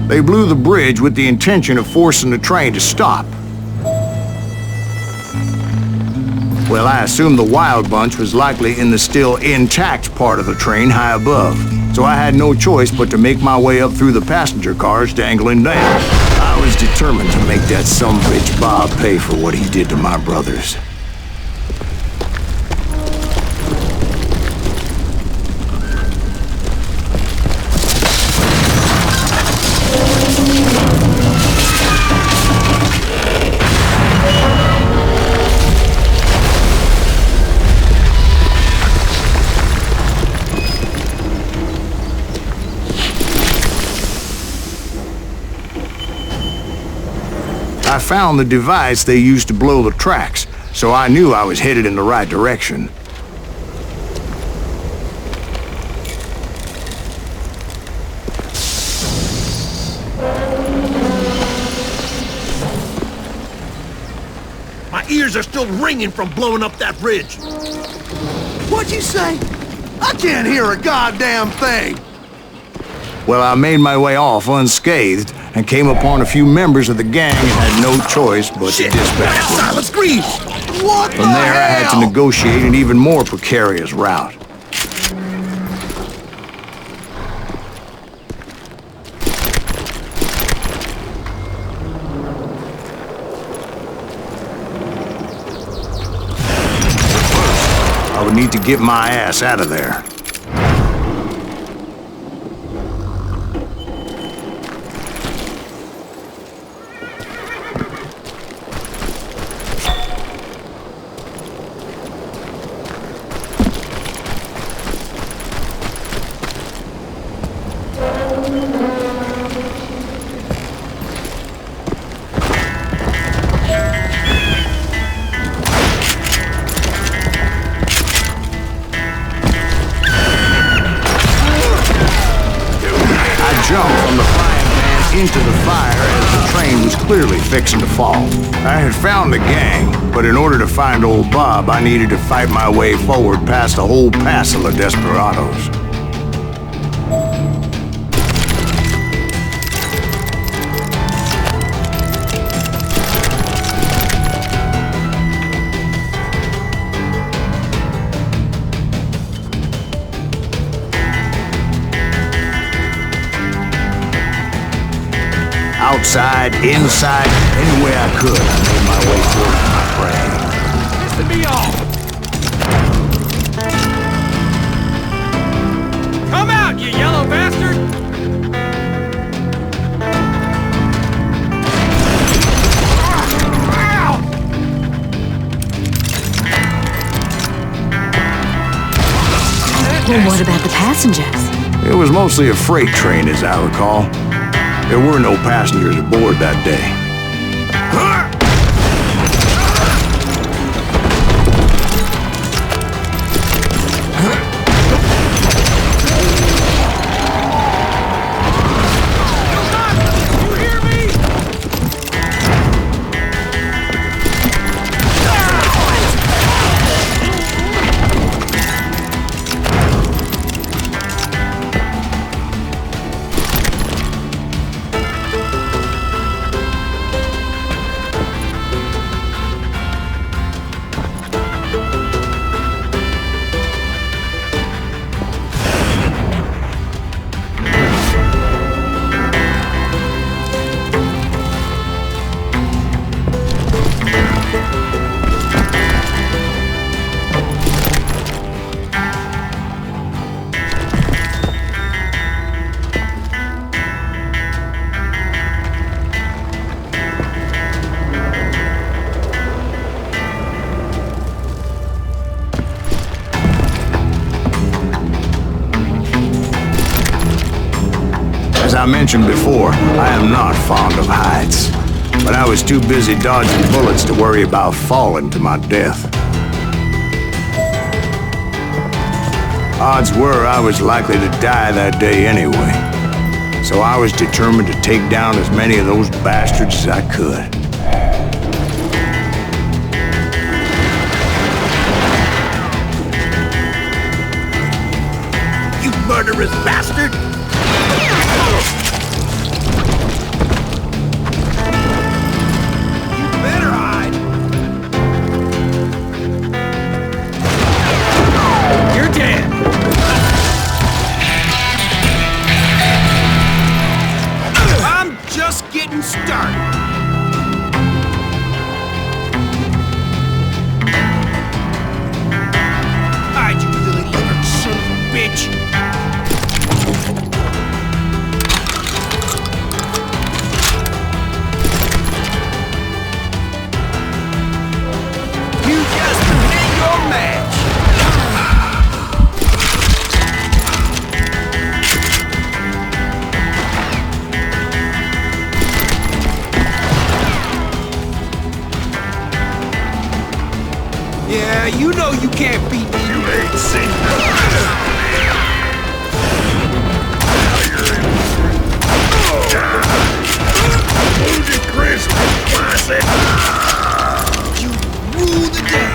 They blew the bridge with the intention of forcing the train to stop. Well, I assumed the Wild Bunch was likely in the still intact part of the train high above, so I had no choice but to make my way up through the passenger cars dangling down. I was determined to make that sumbitch Bob pay for what he did to my brothers. I found the device they used to blow the tracks, so I knew I was headed in the right direction. My ears are still ringing from blowing up that bridge. What'd you say? I can't hear a goddamn thing! Well, I made my way off unscathed and came upon a few members of the gang and had no choice but to dispatch them. Silence, Greaves! What From there, I had to negotiate an even more precarious route. First, I would need to get my ass out of there. Jumped from the frying pan into the fire as the train was clearly fixing to fall. I had found the gang, but in order to find old Bob, I needed to fight my way forward past a whole passel of desperados. Outside, inside, any way I could, I made my way towards my prey. Pissing me off! Come out, you yellow bastard! Well, what about the passengers? It was mostly a freight train, as I recall. There were no passengers aboard that day. As I mentioned before, I am not fond of heights, but I was too busy dodging bullets to worry about falling to my death. Odds were I was likely to die that day anyway, so I was determined to take down as many of those bastards as I could. You murderous bastard! bitch! You just made your match! Yeah, you know you can't beat me. You ain't seen You rule the day.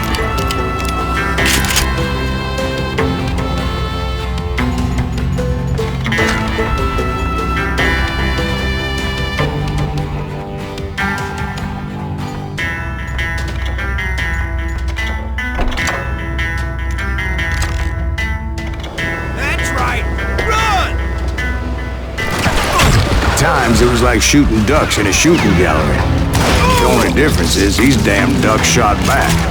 Times it was like shooting ducks in a shooting gallery. The only difference is these damn ducks shot back.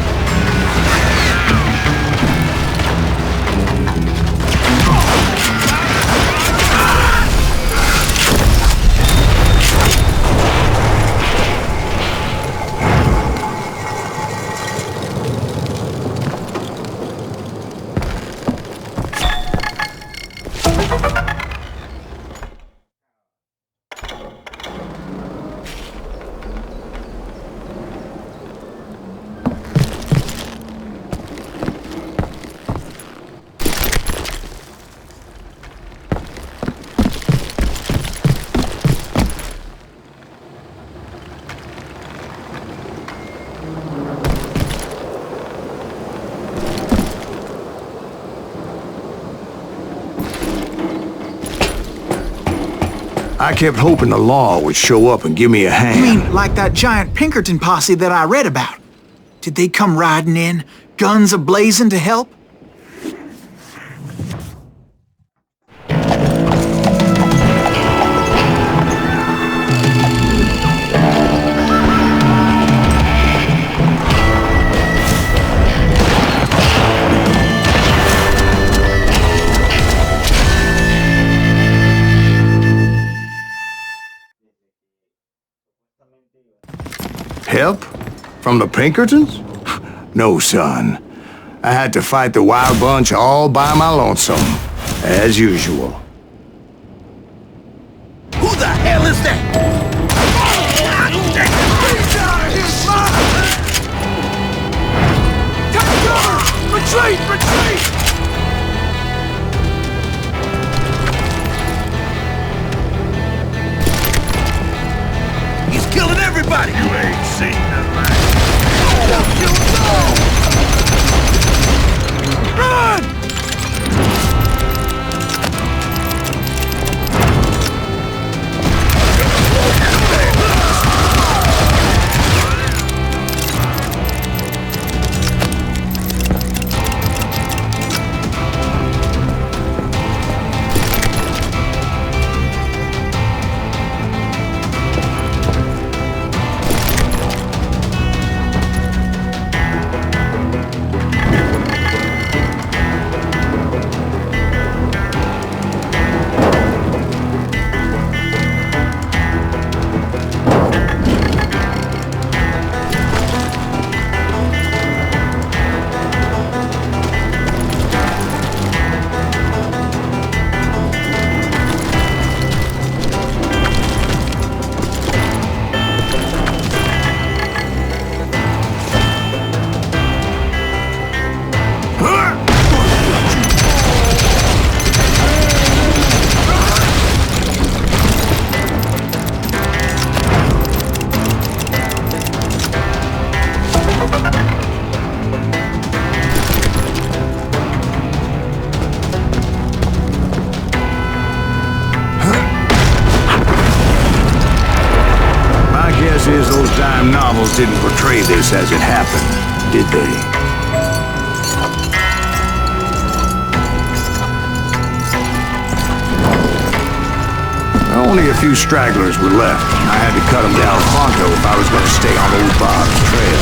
I kept hoping the law would show up and give me a hand. You mean like that giant Pinkerton posse that I read about? Did they come riding in, guns a-blazing to help? Help? From the Pinkertons? No, son. I had to fight the Wild Bunch all by my lonesome, as usual. Who the hell is that? He's out of his mind! Take cover! Retreat! Retreat! He's killing everybody! You ain't seen the last. Kill them all! Run! Is those dime novels didn't portray this as it happened, did they? Only a few stragglers were left. I had to cut them down pronto if I was going to stay on old Bob's trail.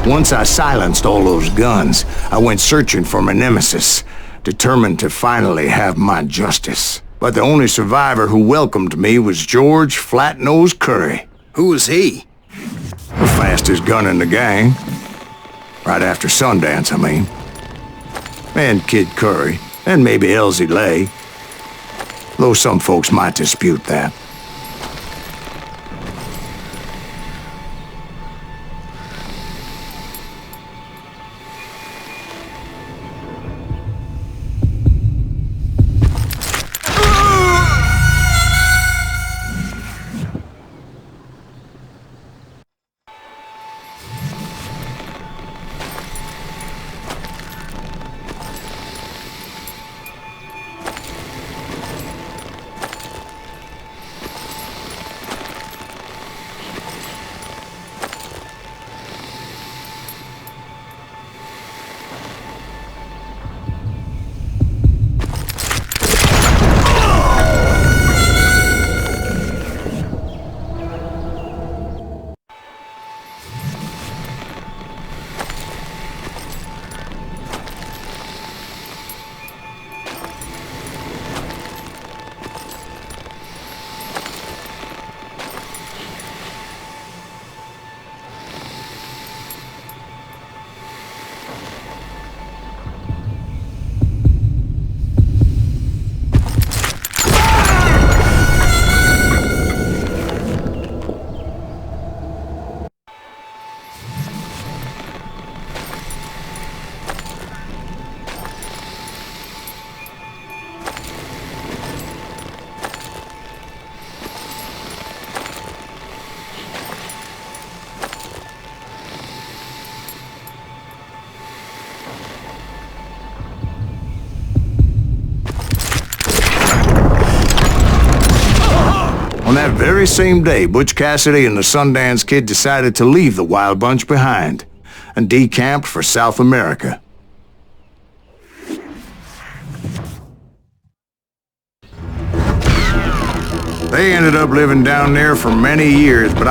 Once I silenced all those guns, I went searching for my nemesis, determined to finally have my justice. But the only survivor who welcomed me was George Flat-Nose Curry. Who was he? The fastest gun in the gang. Right after Sundance, I mean. And Kid Curry, and maybe Elsie Lay. Though some folks might dispute that. On that very same day, Butch Cassidy and the Sundance Kid decided to leave the Wild Bunch behind and decamped for South America. They ended up living down there for many years, but